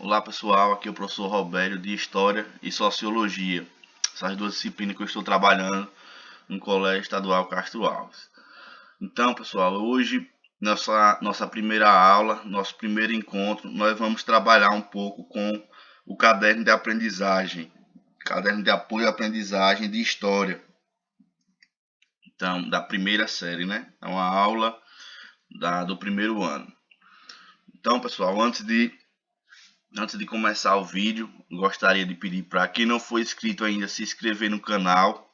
Olá pessoal, aqui é o professor Robério de História e Sociologia. Essas duas disciplinas que eu estou trabalhando no Colégio Estadual Castro Alves. Então pessoal, hoje, nossa primeira aula, nosso primeiro encontro, nós vamos trabalhar um pouco com o caderno de aprendizagem, caderno de apoio à aprendizagem de História. Então, da primeira série, né? É uma aula do primeiro ano. Então pessoal, antes de começar o vídeo, gostaria de pedir para quem não for inscrito ainda se inscrever no canal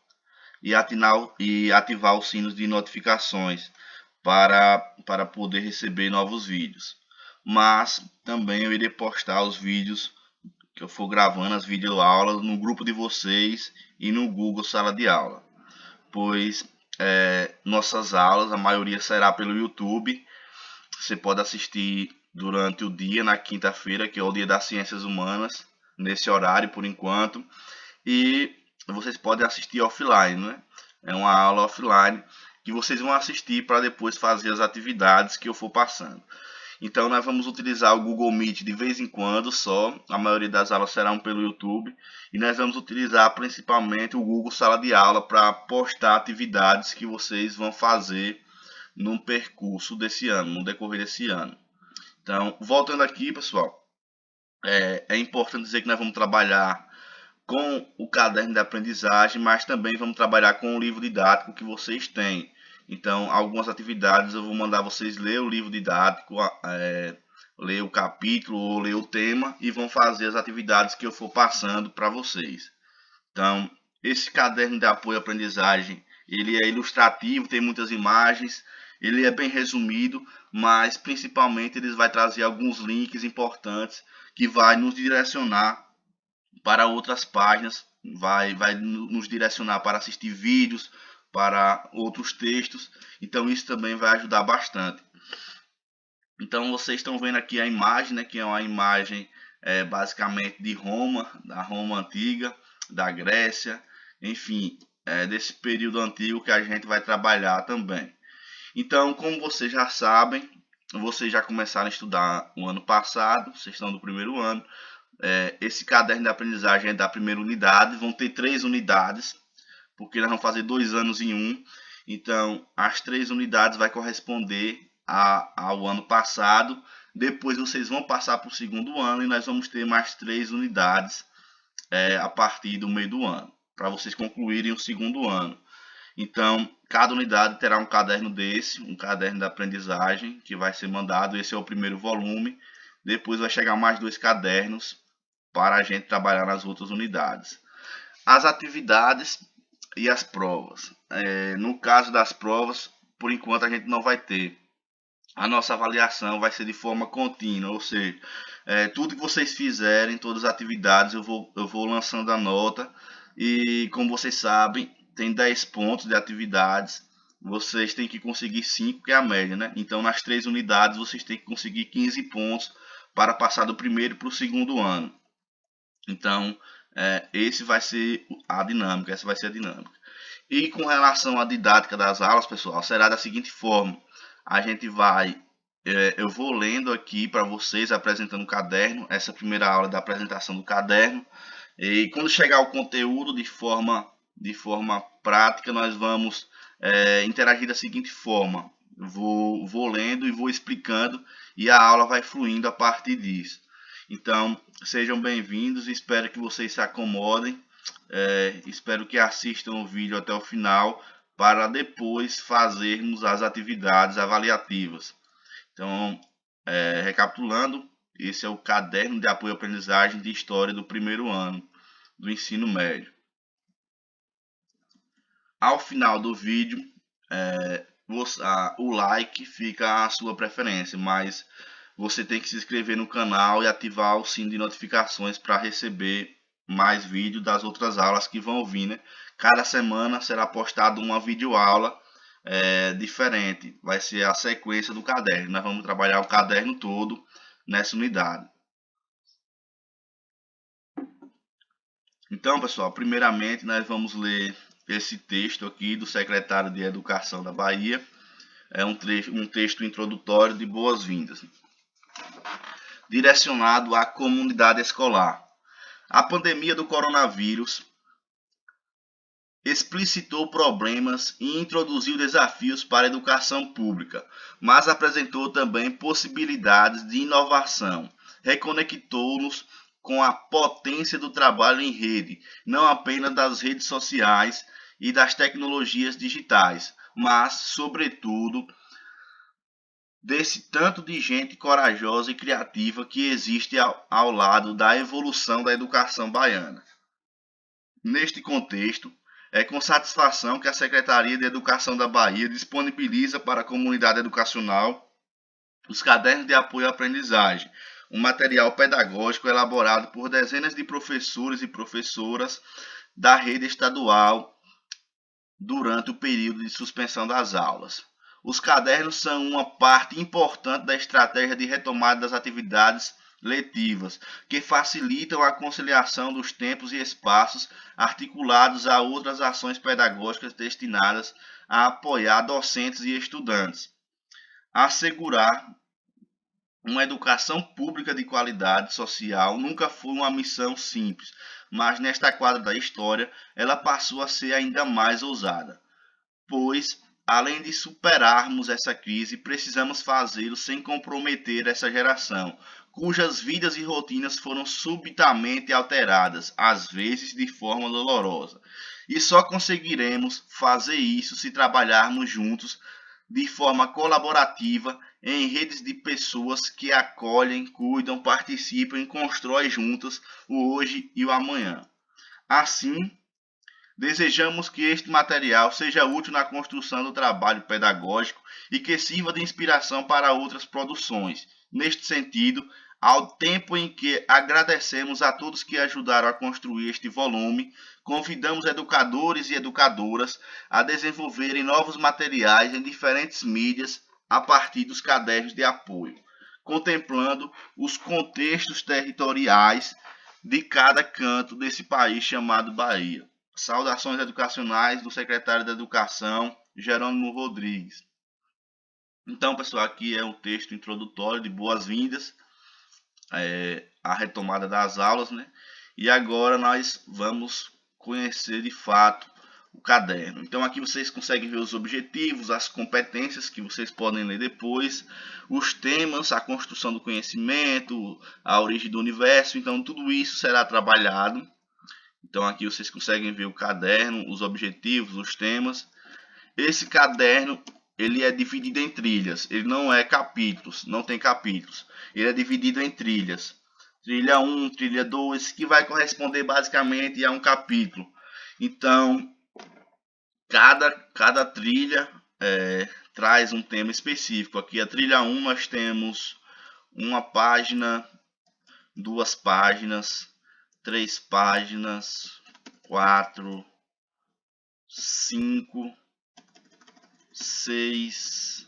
e ativar os sinos de notificações para poder receber novos vídeos. Mas também eu irei postar os vídeos que eu for gravando, as videoaulas, no grupo de vocês e no Google Sala de Aula. Pois nossas aulas, a maioria será pelo YouTube. Você pode assistir durante o dia, na quinta-feira, que é o dia das ciências humanas, nesse horário por enquanto. E vocês podem assistir offline, né? É uma aula offline que vocês vão assistir para depois fazer as atividades que eu for passando. Então nós vamos utilizar o Google Meet de vez em quando só, a maioria das aulas serão pelo YouTube, e nós vamos utilizar principalmente o Google Sala de Aula para postar atividades que vocês vão fazer no percurso desse ano, no decorrer desse ano. Então, voltando aqui, pessoal, é importante dizer que nós vamos trabalhar com o caderno de aprendizagem, mas também vamos trabalhar com o livro didático que vocês têm. Então, algumas atividades eu vou mandar vocês ler o livro didático, ler o capítulo ou ler o tema e vão fazer as atividades que eu for passando para vocês. Então, esse caderno de apoio à aprendizagem, ele é ilustrativo, tem muitas imagens, ele é bem resumido, mas principalmente ele vai trazer alguns links importantes que vai nos direcionar para outras páginas, vai nos direcionar para assistir vídeos, para outros textos, então isso também vai ajudar bastante. Então vocês estão vendo aqui a imagem, né, que é uma imagem basicamente de Roma, da Roma antiga, da Grécia, enfim, desse período antigo que a gente vai trabalhar também. Então, como vocês já sabem, vocês já começaram a estudar o ano passado, vocês estão do primeiro ano. Esse caderno de aprendizagem é da primeira unidade, vão ter 3 unidades, porque nós vamos fazer 2 anos em um. Então, as 3 unidades vai corresponder ao ano passado. Depois vocês vão passar para o segundo ano e nós vamos ter mais 3 unidades a partir do meio do ano, para vocês concluírem o segundo ano. Então, cada unidade terá um caderno desse, um caderno de aprendizagem que vai ser mandado. Esse é o primeiro volume. Depois vai chegar mais 2 cadernos para a gente trabalhar nas outras unidades. As atividades e as provas. No caso das provas, por enquanto a gente não vai ter. A nossa avaliação vai ser de forma contínua, ou seja, tudo que vocês fizerem, todas as atividades, eu vou lançando a nota. E como vocês sabem, tem 10 pontos de atividades, vocês têm que conseguir 5, que é a média, né? Então, nas 3 unidades, vocês têm que conseguir 15 pontos para passar do primeiro para o segundo ano. Então, essa vai ser a dinâmica. E com relação à didática das aulas, pessoal, será da seguinte forma. A gente vai, eu vou lendo aqui para vocês, apresentando o caderno, essa primeira aula da apresentação do caderno. E quando chegar o conteúdo de forma prática, nós vamos interagir da seguinte forma. Vou lendo e vou explicando e a aula vai fluindo a partir disso. Então, sejam bem-vindos, espero que vocês se acomodem, espero que assistam o vídeo até o final para depois fazermos as atividades avaliativas. Então, recapitulando, esse é o caderno de apoio à aprendizagem de História do primeiro ano do ensino médio. Ao final do vídeo, o like fica à sua preferência, mas você tem que se inscrever no canal e ativar o sino de notificações para receber mais vídeos das outras aulas que vão vir, né? Cada semana será postada uma videoaula diferente, vai ser a sequência do caderno. Nós vamos trabalhar o caderno todo nessa unidade. Então, pessoal, primeiramente nós vamos ler esse texto aqui do secretário de Educação da Bahia. É um texto introdutório de boas-vindas. direcionado à comunidade escolar. A pandemia do coronavírus explicitou problemas e introduziu desafios para a educação pública, mas apresentou também possibilidades de inovação. Reconectou-nos com a potência do trabalho em rede, não apenas das redes sociais e das tecnologias digitais, mas, sobretudo, desse tanto de gente corajosa e criativa que existe ao lado da evolução da educação baiana. Neste contexto, é com satisfação que a Secretaria de Educação da Bahia disponibiliza para a comunidade educacional os cadernos de apoio à aprendizagem, um material pedagógico elaborado por dezenas de professores e professoras da rede estadual durante o período de suspensão das aulas. Os cadernos são uma parte importante da estratégia de retomada das atividades letivas, que facilitam a conciliação dos tempos e espaços articulados a outras ações pedagógicas destinadas a apoiar docentes e estudantes. Assegurar uma educação pública de qualidade social nunca foi uma missão simples, mas nesta quadra da história ela passou a ser ainda mais ousada, pois além de superarmos essa crise, precisamos fazê-lo sem comprometer essa geração, cujas vidas e rotinas foram subitamente alteradas, às vezes de forma dolorosa. E só conseguiremos fazer isso se trabalharmos juntos, de forma colaborativa, em redes de pessoas que acolhem, cuidam, participam e constroem juntas o hoje e o amanhã. Assim, desejamos que este material seja útil na construção do trabalho pedagógico e que sirva de inspiração para outras produções. Neste sentido, ao tempo em que agradecemos a todos que ajudaram a construir este volume, convidamos educadores e educadoras a desenvolverem novos materiais em diferentes mídias a partir dos cadernos de apoio, contemplando os contextos territoriais de cada canto desse país chamado Bahia. Saudações educacionais do secretário da Educação, Jerônimo Rodrigues. Então, pessoal, aqui é um texto introdutório de boas-vindas à retomada das aulas, né? E agora nós vamos conhecer de fato o caderno. Então, aqui vocês conseguem ver os objetivos, as competências que vocês podem ler depois, os temas, a construção do conhecimento, a origem do universo. Então, tudo isso será trabalhado. Então aqui vocês conseguem ver o caderno, os objetivos, os temas. Esse caderno, ele é dividido em trilhas, ele não é capítulos, não tem capítulos. Ele é dividido em trilhas. Trilha 1, trilha 2, que vai corresponder basicamente a um capítulo. Então, cada trilha traz um tema específico. Aqui a trilha 1 nós temos uma página, 2 páginas, 3 páginas, 4, 5, 6.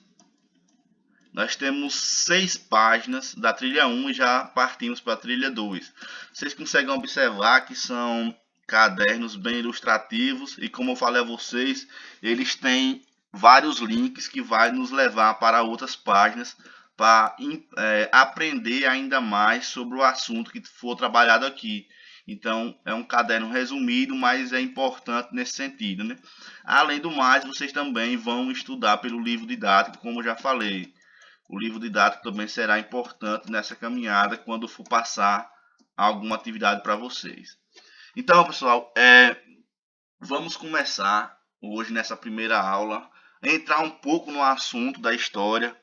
Nós temos 6 páginas da trilha 1 e já partimos para a trilha 2. Vocês conseguem observar que são cadernos bem ilustrativos e, como eu falei a vocês, eles têm vários links que vai nos levar para outras páginas para aprender ainda mais sobre o assunto que for trabalhado aqui. Então, é um caderno resumido, mas é importante nesse sentido, né? Além do mais, vocês também vão estudar pelo livro didático, como eu já falei. O livro didático também será importante nessa caminhada quando for passar alguma atividade para vocês. Então, pessoal, vamos começar hoje nessa primeira aula, entrar um pouco no assunto da história,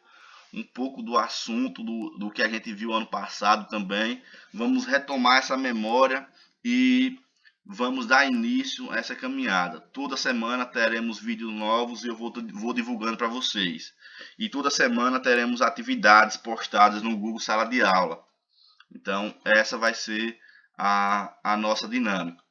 um pouco do assunto do que a gente viu ano passado também. Vamos retomar essa memória e vamos dar início a essa caminhada. Toda semana teremos vídeos novos e eu vou divulgando para vocês. E toda semana teremos atividades postadas no Google Sala de Aula. Então, essa vai ser a nossa dinâmica.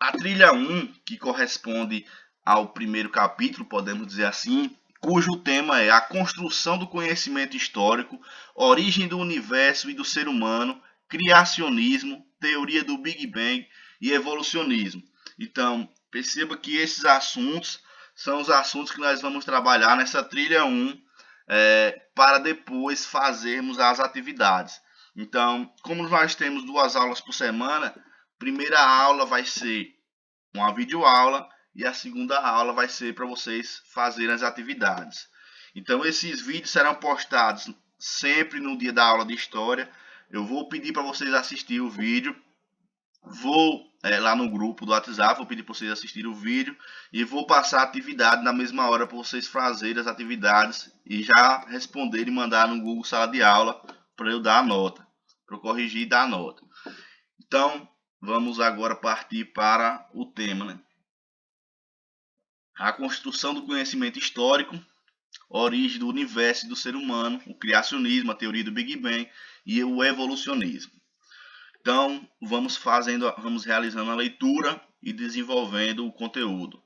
A trilha 1, que corresponde ao primeiro capítulo, podemos dizer assim, cujo tema é a construção do conhecimento histórico, origem do universo e do ser humano, criacionismo, teoria do Big Bang e evolucionismo. Então, perceba que esses assuntos são os assuntos que nós vamos trabalhar nessa trilha 1 para depois fazermos as atividades. Então, como nós temos 2 aulas por semana, primeira aula vai ser uma videoaula e a segunda aula vai ser para vocês fazerem as atividades. Então, esses vídeos serão postados sempre no dia da aula de história. Eu vou pedir para vocês assistir o vídeo. Vou lá no grupo do WhatsApp, vou pedir para vocês assistirem o vídeo e vou passar a atividade na mesma hora para vocês fazerem as atividades e já responder e mandar no Google Sala de Aula para eu dar a nota, para eu corrigir e dar a nota. Então, vamos agora partir para o tema, né? A construção do conhecimento histórico, origem do universo e do ser humano, o criacionismo, a teoria do Big Bang e o evolucionismo. Então, vamos realizando a leitura e desenvolvendo o conteúdo.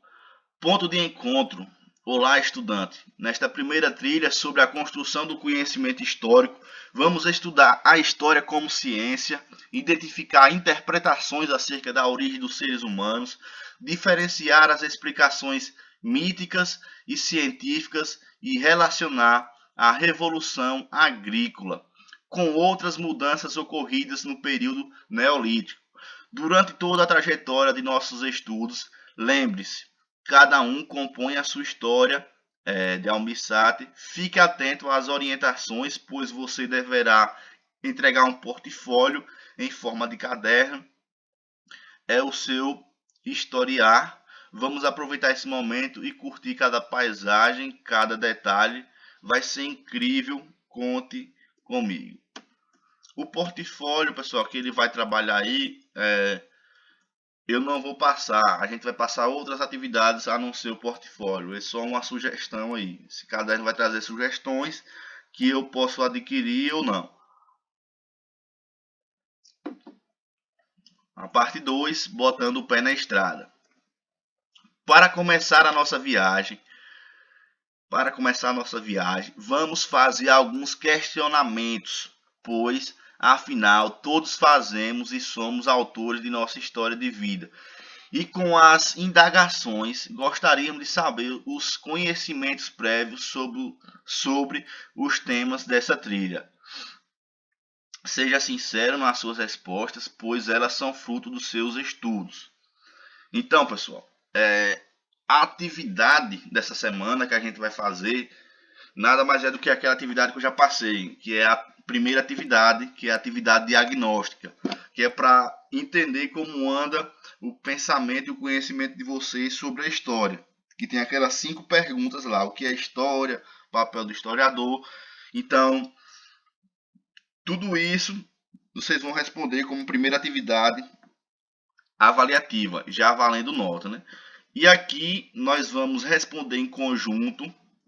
Ponto de encontro. Olá, estudante. Nesta primeira trilha sobre a construção do conhecimento histórico, vamos estudar a história como ciência, identificar interpretações acerca da origem dos seres humanos, diferenciar as explicações míticas e científicas e relacionar a revolução agrícola com outras mudanças ocorridas no período neolítico. Durante toda a trajetória de nossos estudos, lembre-se, cada um compõe a sua história de Almissate. Fique atento às orientações, pois você deverá entregar um portfólio em forma de caderno. É o seu historiar. Vamos aproveitar esse momento e curtir cada paisagem, cada detalhe. Vai ser incrível. Conte comigo. O portfólio, pessoal, que ele vai trabalhar aí, eu não vou passar. A gente vai passar outras atividades a não ser o portfólio. É só uma sugestão aí. Esse caderno vai trazer sugestões que eu posso adquirir ou não. A parte 2, botando o pé na estrada. Para começar a nossa viagem, vamos fazer alguns questionamentos, pois afinal, todos fazemos e somos autores de nossa história de vida. E com as indagações, gostaríamos de saber os conhecimentos prévios sobre os temas dessa trilha. Seja sincero nas suas respostas, pois elas são fruto dos seus estudos. Então, pessoal, a atividade dessa semana que a gente vai fazer nada mais é do que aquela atividade que eu já passei, que é a primeira atividade, que é a atividade diagnóstica, que é para entender como anda o pensamento e o conhecimento de vocês sobre a história, que tem aquelas 5 perguntas lá, o que é história, o papel do historiador. Então, tudo isso vocês vão responder como primeira atividade avaliativa, já valendo nota, né? E aqui nós vamos responder em conjunto.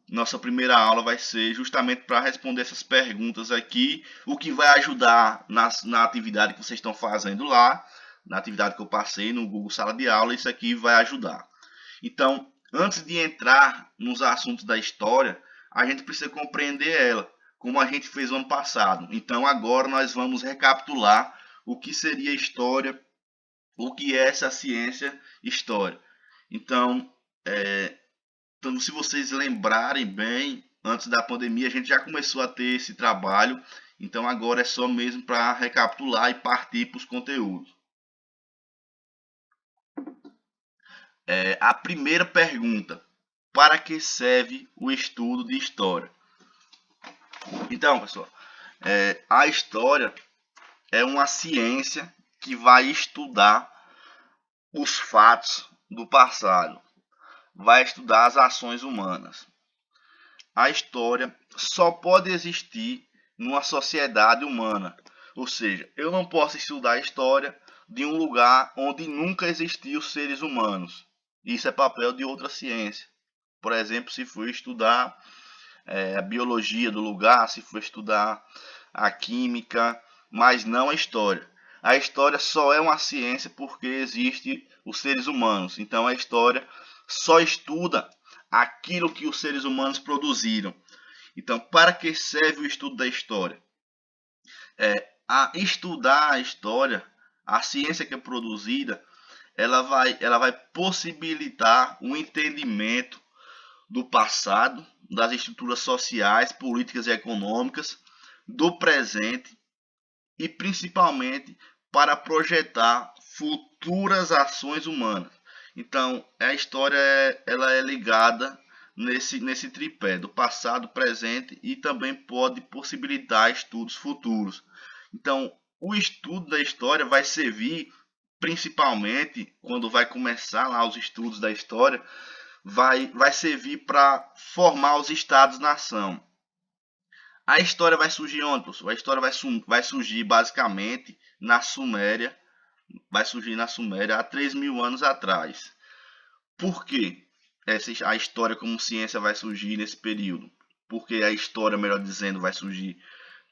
Nossa primeira aula vai ser justamente para responder essas perguntas aqui, o que vai ajudar na atividade que vocês estão fazendo lá, na atividade que eu passei no Google Sala de Aula, isso aqui vai ajudar. Então, antes de entrar nos assuntos da história, a gente precisa compreender ela, como a gente fez no ano passado. Então, agora nós vamos recapitular o que seria história, o que é essa ciência história. Então, se vocês lembrarem bem, antes da pandemia a gente já começou a ter esse trabalho, então agora é só mesmo para recapitular e partir para os conteúdos. A primeira pergunta: para que serve o estudo de história? Então, pessoal, a história é uma ciência que vai estudar os fatos do passado, vai estudar as ações humanas. A história só pode existir numa sociedade humana, ou seja, eu não posso estudar a história de um lugar onde nunca existiu seres humanos. Isso é papel de outra ciência. Por exemplo, se for estudar a biologia do lugar, se for estudar a química, mas não a história. A história só é uma ciência porque existe os seres humanos. Então a história só estuda aquilo que os seres humanos produziram. Então, para que serve o estudo da história? A estudar a história, a ciência que é produzida, ela vai possibilitar um entendimento do passado, das estruturas sociais, políticas e econômicas, do presente e principalmente para projetar futuras ações humanas. Então, a história ela é ligada nesse tripé do passado, presente e também pode possibilitar estudos futuros. Então, o estudo da história vai servir principalmente quando vai começar lá os estudos da história, vai servir para formar os estados-nação. A história vai surgir onde, professor? A história vai surgir basicamente na Suméria, vai surgir na Suméria há 3.000 anos atrás. Por quê? A história como ciência vai surgir nesse período? Porque a história, melhor dizendo, vai surgir?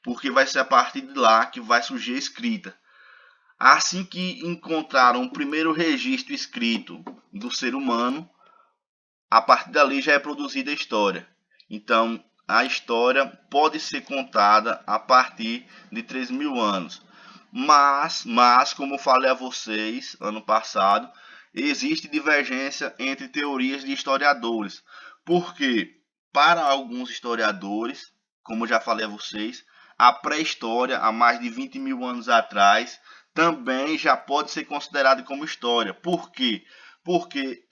Porque vai ser a partir de lá que vai surgir a escrita. Assim que encontraram o primeiro registro escrito do ser humano, a partir dali já é produzida a história. Então, a história pode ser contada a partir de 3.000 anos. Mas, como eu falei a vocês ano passado, existe divergência entre teorias de historiadores. Porque, para alguns historiadores, como eu já falei a vocês, a pré-história, há mais de 20.000 anos atrás, também já pode ser considerada como história. Por quê? Porque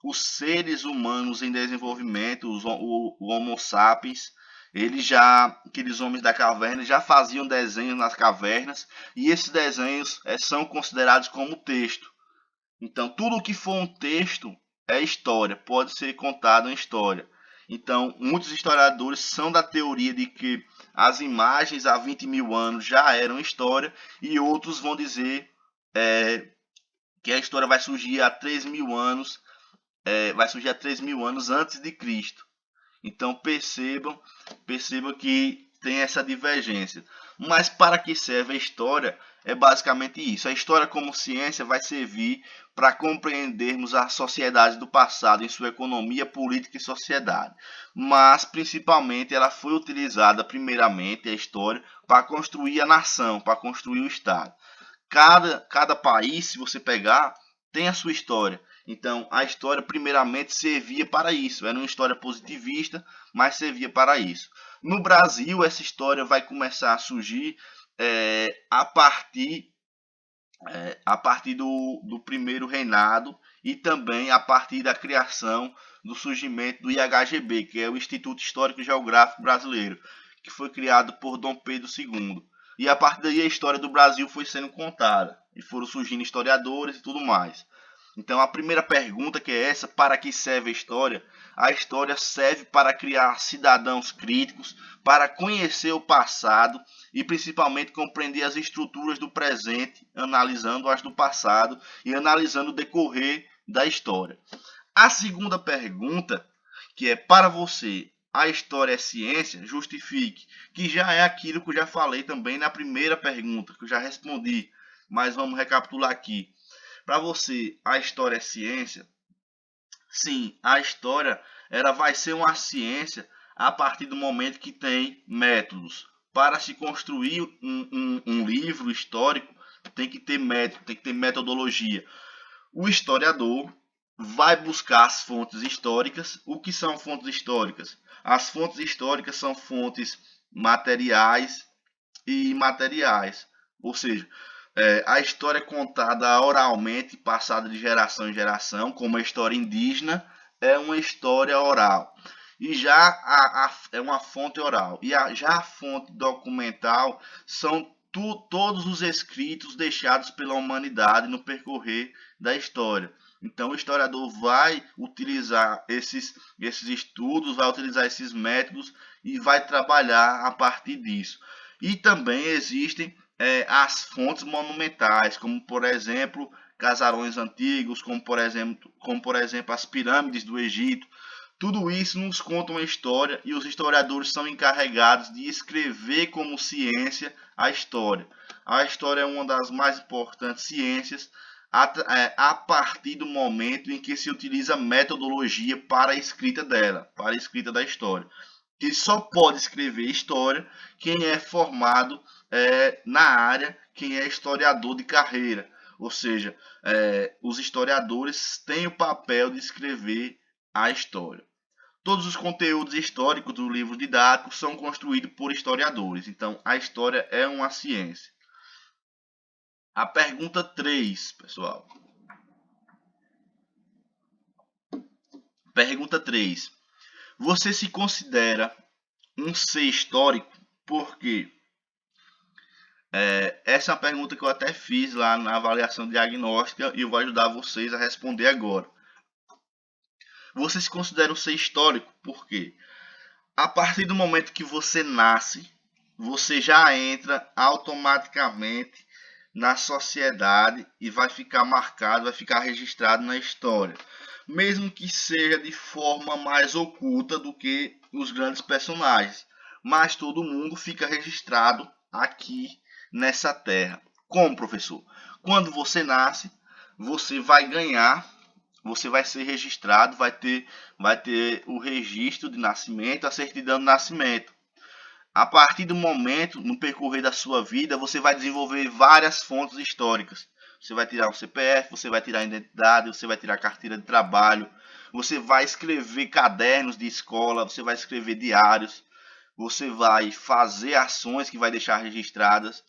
os seres humanos em desenvolvimento, o Homo sapiens, aqueles homens da caverna, já faziam desenhos nas cavernas e esses desenhos são considerados como texto. Então, tudo que for um texto é história, pode ser contado em história. Então, muitos historiadores são da teoria de que as imagens há 20.000 anos já eram história e outros vão dizer que a história vai surgir há 3.000 anos vai surgir há 3.000 anos antes de Cristo. Então percebam que tem essa divergência. Mas para que serve a história? É basicamente isso. A história como ciência vai servir para compreendermos a sociedade do passado em sua economia, política e sociedade. Mas principalmente ela foi utilizada primeiramente a história para construir a nação, para construir o Estado. Cada país, se você pegar, tem a sua história. Então, a história primeiramente servia para isso. Era uma história positivista, mas servia para isso. No Brasil, essa história vai começar a surgir a partir do primeiro reinado e também a partir da criação do surgimento do IHGB, que é o Instituto Histórico e Geográfico Brasileiro, que foi criado por Dom Pedro II. E a partir daí a história do Brasil foi sendo contada e foram surgindo historiadores e tudo mais. Então a primeira pergunta que é essa, para que serve a história? A história serve para criar cidadãos críticos, para conhecer o passado e principalmente compreender as estruturas do presente, analisando as do passado e analisando o decorrer da história. A segunda pergunta, que é para você, a história é ciência? Justifique, que já é aquilo que eu já falei também na primeira pergunta, que eu já respondi, mas vamos recapitular aqui. Para você, a história é ciência? Sim, a história ela vai ser uma ciência a partir do momento que tem métodos. Para se construir um livro histórico, tem que ter método, tem que ter metodologia. O historiador vai buscar as fontes históricas. O que são fontes históricas? As fontes históricas são fontes materiais e imateriais. Ou seja, a história é contada oralmente, passada de geração em geração, como a história indígena é uma história oral. E já é uma fonte oral. E já a fonte documental são todos os escritos deixados pela humanidade no percorrer da história. Então o historiador vai utilizar esses estudos, vai utilizar esses métodos e vai trabalhar a partir disso. E também existem as fontes monumentais, como por exemplo casarões antigos, como por exemplo as pirâmides do Egito. Tudo isso nos conta uma história e os historiadores são encarregados de escrever como ciência a história. A história é uma das mais importantes ciências a partir do momento em que se utiliza metodologia para a escrita dela, para a escrita da história. E só pode escrever história quem é formado na área, quem é historiador de carreira. Ou seja, os historiadores têm o papel de escrever a história. Todos os conteúdos históricos do livro didático são construídos por historiadores. Então, a história é uma ciência. A pergunta 3, pessoal. Pergunta 3. Você se considera um ser histórico? Por quê? Essa é uma pergunta que eu até fiz lá na avaliação diagnóstica e eu vou ajudar vocês a responder agora. Você se considera um ser histórico? Por quê? A partir do momento que você nasce, você já entra automaticamente na sociedade e vai ficar marcado, vai ficar registrado na história. Mesmo que seja de forma mais oculta do que os grandes personagens. Mas todo mundo fica registrado aqui nessa terra. Como, professor? Quando você nasce, você vai ganhar, você vai ser registrado, vai ter o registro de nascimento, a certidão de nascimento. A partir do momento, no percorrer da sua vida, você vai desenvolver várias fontes históricas. Você vai tirar um CPF, você vai tirar a identidade, você vai tirar a carteira de trabalho, você vai escrever cadernos de escola, você vai escrever diários, você vai fazer ações que vai deixar registradas.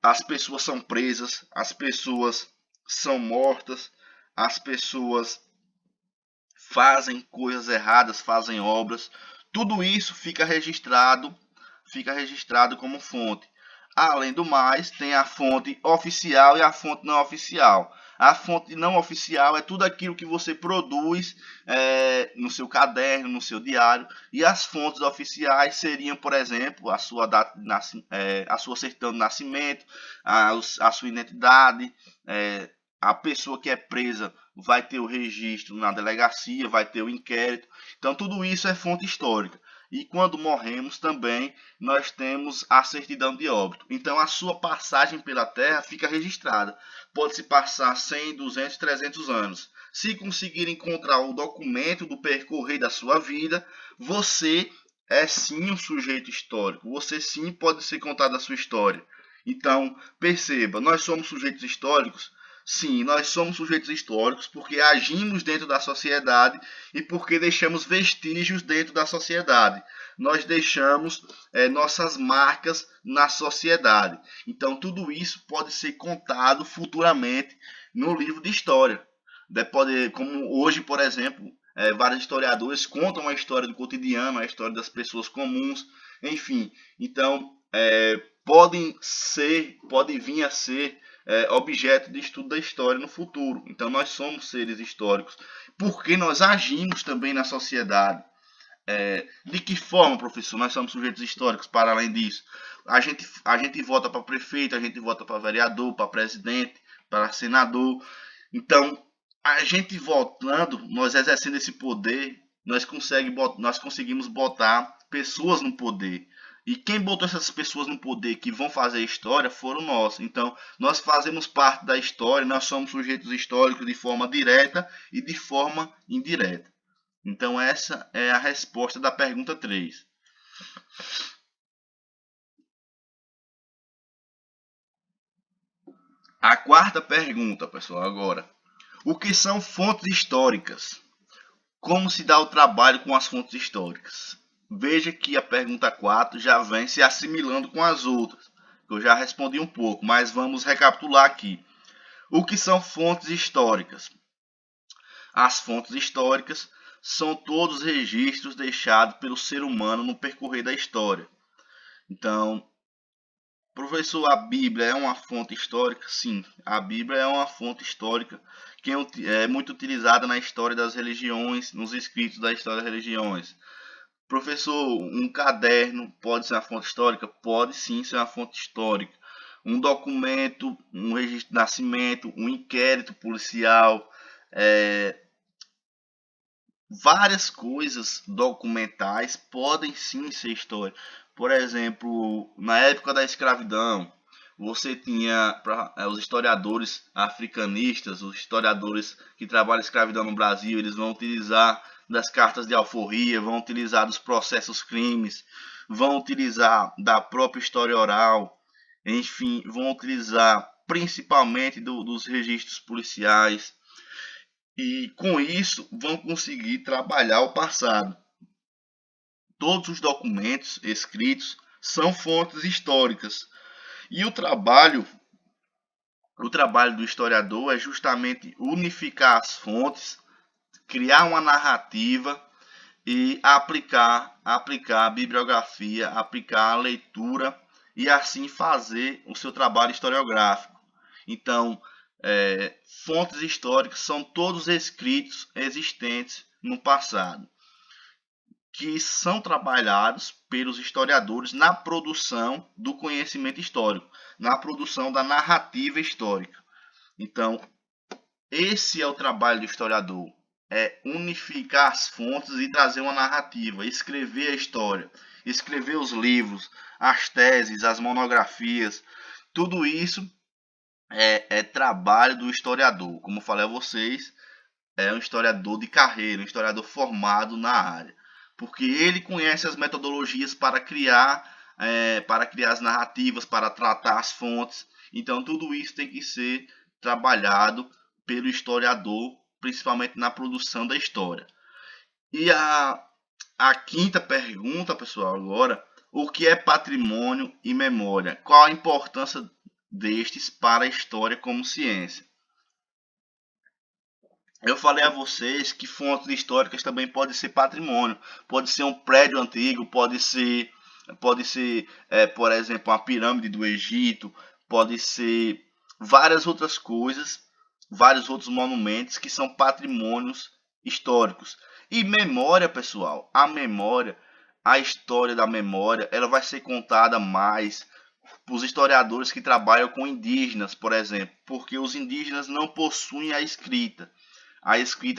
As pessoas são presas, as pessoas são mortas, as pessoas fazem coisas erradas, fazem obras. Tudo isso fica registrado como fonte. Além do mais, tem a fonte oficial e a fonte não oficial. A fonte não oficial é tudo aquilo que você produz no seu caderno, no seu diário. E as fontes oficiais seriam, por exemplo, a sua data de a sua certidão de nascimento, a sua identidade. A pessoa que é presa vai ter o registro na delegacia, vai ter o inquérito. Então, tudo isso é fonte histórica. E quando morremos também, nós temos a certidão de óbito. Então, a sua passagem pela Terra fica registrada. Pode-se passar 100, 200, 300 anos. Se conseguir encontrar o documento do percorrer da sua vida, você é sim um sujeito histórico. Você sim pode ser contado a sua história. Então, perceba, nós somos sujeitos históricos. Sim, nós somos sujeitos históricos porque agimos dentro da sociedade e porque deixamos vestígios dentro da sociedade. Nós deixamos nossas marcas na sociedade. Então, tudo isso pode ser contado futuramente no livro de história. Como hoje, por exemplo, vários historiadores contam a história do cotidiano, a história das pessoas comuns, enfim. Então, podem vir a ser objeto de estudo da história no futuro. Então, nós somos seres históricos, porque nós agimos também na sociedade. De que forma, professor, nós somos sujeitos históricos? Para além disso, a gente vota para prefeito, a gente vota para vereador, para presidente, para senador. Então, a gente votando, nós exercendo esse poder, nós conseguimos botar pessoas no poder. E quem botou essas pessoas no poder que vão fazer a história foram nós. Então, nós fazemos parte da história, nós somos sujeitos históricos de forma direta e de forma indireta. Então, essa é a resposta da pergunta 3. A quarta pergunta, pessoal, agora. O que são fontes históricas? Como se dá o trabalho com as fontes históricas? Veja que a pergunta 4 já vem se assimilando com as outras. Eu já respondi um pouco, mas vamos recapitular aqui. O que são fontes históricas? As fontes históricas são todos os registros deixados pelo ser humano no percorrer da história. Então, professor, a Bíblia é uma fonte histórica? Sim, a Bíblia é uma fonte histórica que é muito utilizada na história das religiões, nos escritos da história das religiões. Professor, um caderno pode ser uma fonte histórica? Pode sim ser uma fonte histórica. Um documento, um registro de nascimento, um inquérito policial, várias coisas documentais podem sim ser história. Por exemplo, na época da escravidão, você tinha os historiadores africanistas, os historiadores que trabalham a escravidão no Brasil, eles vão utilizar das cartas de alforria, vão utilizar dos processos crimes, vão utilizar da própria história oral, enfim, vão utilizar principalmente dos registros policiais. e com isso vão conseguir trabalhar o passado. Todos os documentos escritos são fontes históricas e o trabalho do historiador é justamente unificar as fontes, criar uma narrativa e aplicar a bibliografia, aplicar a leitura e assim fazer o seu trabalho historiográfico. Então, fontes históricas são todos escritos existentes no passado, que são trabalhados pelos historiadores na produção do conhecimento histórico, na produção da narrativa histórica. Então, esse é o trabalho do historiador, é unificar as fontes e trazer uma narrativa, escrever a história, escrever os livros, as teses, as monografias, tudo isso é trabalho do historiador. Como eu falei a vocês, é um historiador de carreira, um historiador formado na área, porque ele conhece as metodologias para criar as narrativas, para tratar as fontes. Então tudo isso tem que ser trabalhado pelo historiador, principalmente na produção da história. E a quinta pergunta, pessoal, agora, o que é patrimônio e memória? Qual a importância destes para a história como ciência? Eu falei a vocês que fontes históricas também podem ser patrimônio. Pode ser um prédio antigo, pode ser, por exemplo, uma pirâmide do Egito, pode ser várias outras coisas, vários outros monumentos que são patrimônios históricos. E memória, pessoal, a história da memória, ela vai ser contada mais para os historiadores que trabalham com indígenas, por exemplo, porque os indígenas não possuem a escrita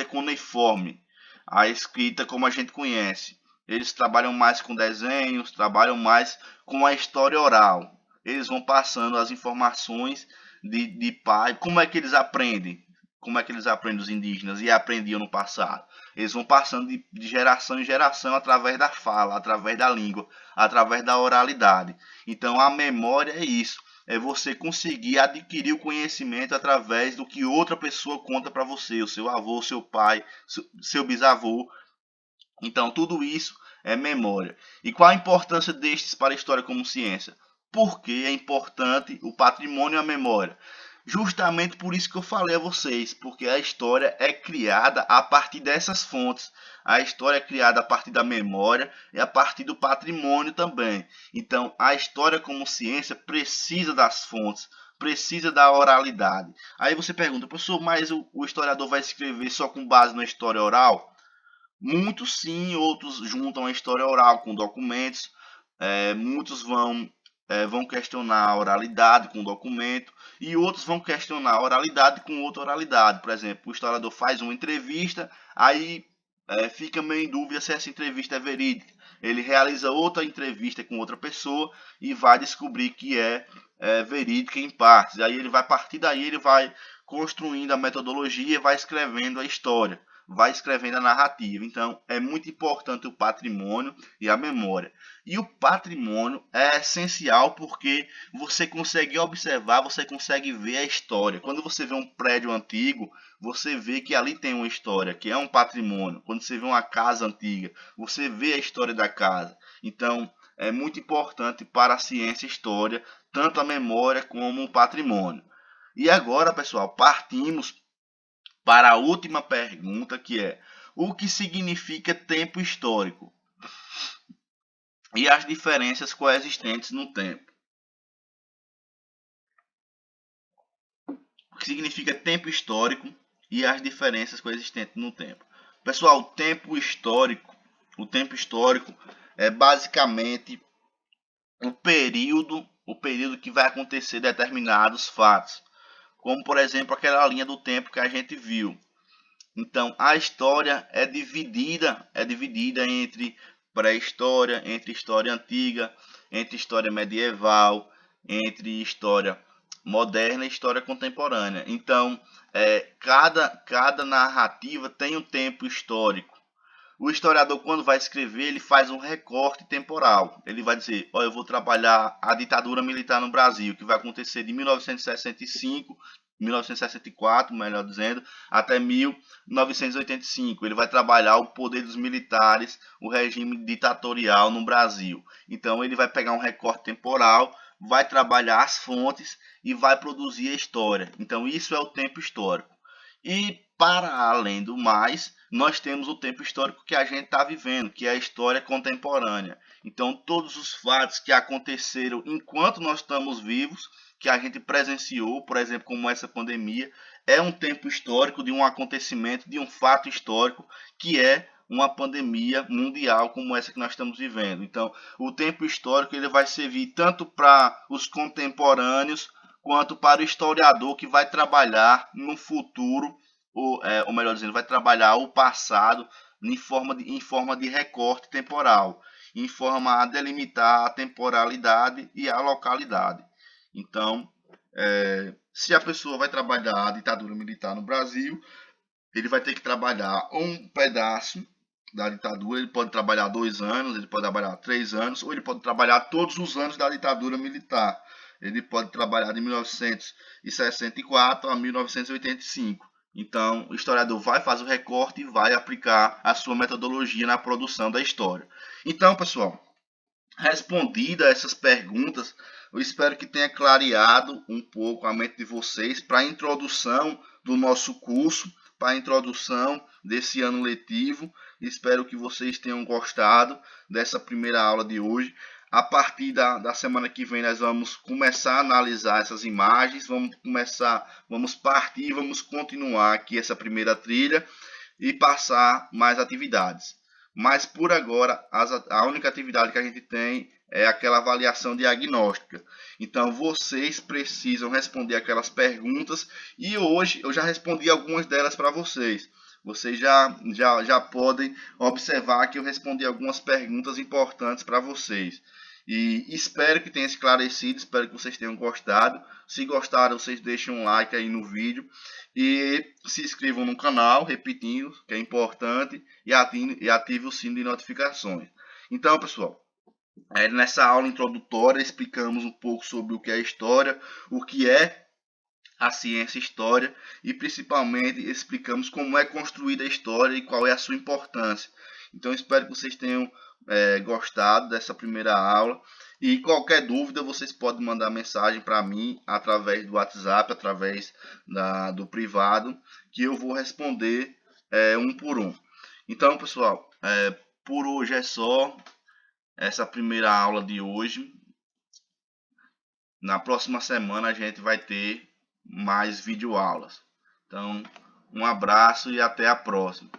cuneiforme, a escrita como a gente conhece. Eles trabalham mais com desenhos, trabalham mais com a história oral. Eles vão passando as informações de pai. Como é que eles aprendem? Como é que eles aprendem os indígenas e aprendiam no passado? Eles vão passando de geração em geração através da fala, através da língua, através da oralidade. Então a memória é isso, é você conseguir adquirir o conhecimento através do que outra pessoa conta para você, o seu avô, seu pai, seu bisavô. Então, tudo isso é memória. E qual a importância destes para a história como ciência? Por que é importante o patrimônio e a memória? Justamente por isso que eu falei a vocês, porque a história é criada a partir dessas fontes. A história é criada a partir da memória e a partir do patrimônio também. Então, a história como ciência precisa das fontes, precisa da oralidade. Aí você pergunta, professor, mas o historiador vai escrever só com base na história oral? Muitos sim, outros juntam a história oral com documentos, muitos vão questionar a oralidade com o documento e outros vão questionar a oralidade com outra oralidade. Por exemplo, o historiador faz uma entrevista, aí fica meio em dúvida se essa entrevista é verídica. Ele realiza outra entrevista com outra pessoa e vai descobrir que é verídica em partes. Aí ele vai partir daí, ele vai construindo a metodologia, vai escrevendo a história, vai escrevendo a narrativa. Então, é muito importante o patrimônio e a memória. E o patrimônio é essencial porque você consegue observar, você consegue ver a história. Quando você vê um prédio antigo, você vê que ali tem uma história, que é um patrimônio. Quando você vê uma casa antiga, você vê a história da casa. Então, é muito importante para a ciência e história, tanto a memória como o patrimônio. E agora, pessoal, partimos para a última pergunta, que é: o que significa tempo histórico e as diferenças coexistentes no tempo? O que significa tempo histórico e as diferenças coexistentes no tempo? Pessoal, o tempo histórico é basicamente o período que vai acontecer determinados fatos, como por exemplo aquela linha do tempo que a gente viu. Então, a história é dividida entre pré-história, entre história antiga, entre história medieval, entre história moderna e história contemporânea. Então, cada narrativa tem um tempo histórico. O historiador, quando vai escrever, ele faz um recorte temporal. Ele vai dizer: eu vou trabalhar a ditadura militar no Brasil, que vai acontecer de 1965 1964, melhor dizendo, até 1985. Ele vai trabalhar o poder dos militares, o regime ditatorial no Brasil. Então ele vai pegar um recorte temporal, vai trabalhar as fontes e vai produzir a história. Então isso é o tempo histórico. E para além do mais, nós temos o tempo histórico que a gente está vivendo, que é a história contemporânea. Então, todos os fatos que aconteceram enquanto nós estamos vivos, que a gente presenciou, por exemplo, como essa pandemia, é um tempo histórico de um acontecimento, de um fato histórico, que é uma pandemia mundial como essa que nós estamos vivendo. Então, o tempo histórico ele vai servir tanto para os contemporâneos, quanto para o historiador que vai trabalhar no futuro, ou melhor dizendo, vai trabalhar o passado em forma de recorte temporal, em forma a delimitar a temporalidade e a localidade. Então, se a pessoa vai trabalhar a ditadura militar no Brasil, ele vai ter que trabalhar um pedaço da ditadura. Ele pode trabalhar 2 anos, ele pode trabalhar 3 anos, ou ele pode trabalhar todos os anos da ditadura militar. Ele pode trabalhar de 1964 a 1985. Então, o historiador vai fazer o recorte e vai aplicar a sua metodologia na produção da história. Então, pessoal, respondida essas perguntas, eu espero que tenha clareado um pouco a mente de vocês para a introdução do nosso curso, para a introdução desse ano letivo. Espero que vocês tenham gostado dessa primeira aula de hoje. A partir da semana que vem nós vamos começar a analisar essas imagens, vamos partir, vamos continuar aqui essa primeira trilha e passar mais atividades. Mas por agora, a única atividade que a gente tem é aquela avaliação diagnóstica. Então vocês precisam responder aquelas perguntas e hoje eu já respondi algumas delas para vocês. Vocês já podem observar que eu respondi algumas perguntas importantes para vocês. E espero que tenha esclarecido, espero que vocês tenham gostado. Se gostaram, vocês deixem um like aí no vídeo e se inscrevam no canal, repetindo, que é importante, e ative o sino de notificações. Então, pessoal, nessa aula introdutória explicamos um pouco sobre o que é história, o que é a ciência história e principalmente explicamos como é construída a história e qual é a sua importância. Então espero que vocês tenham gostado dessa primeira aula e qualquer dúvida vocês podem mandar mensagem para mim através do WhatsApp, através do privado, que eu vou responder um por um. Então, pessoal, por hoje é só essa primeira aula de hoje. Na próxima semana a gente vai ter mais videoaulas. Então, um abraço e até a próxima.